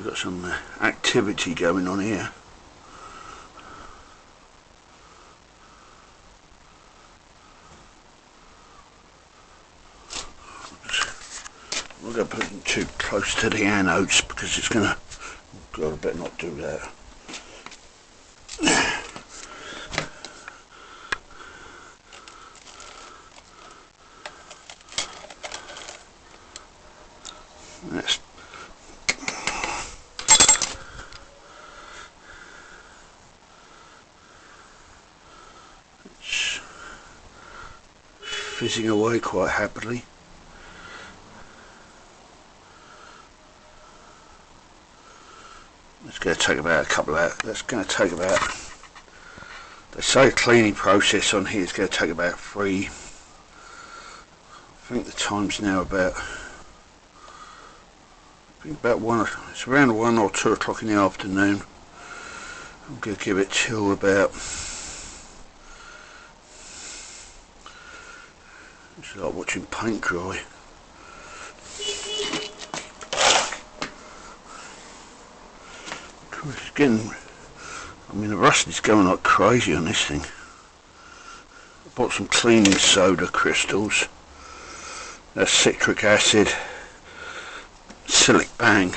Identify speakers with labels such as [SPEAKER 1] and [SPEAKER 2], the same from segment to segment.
[SPEAKER 1] got some activity going on here. I'm not going to put them too close to the anodes because it's going to... God, I better not do that. That's fizzing away quite happily. It's going to take about a couple of hours. That's going to take about, they say the cleaning process on here is going to take about 3. I think the time's now about, it's around 1 or 2 o'clock in the afternoon. I'm going to give it till about, it's like watching paint dry. It's getting, I mean, the rust is going like crazy on this thing. I bought some cleaning soda crystals. That's citric acid, Silic Bang.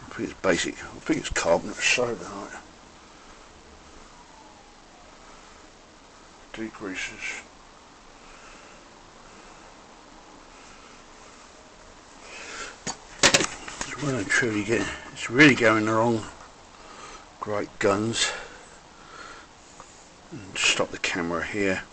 [SPEAKER 1] I think it's basic, I think it's carbonate soda, right? Degreases. Well and truly it's really going along great guns. And stop the camera here.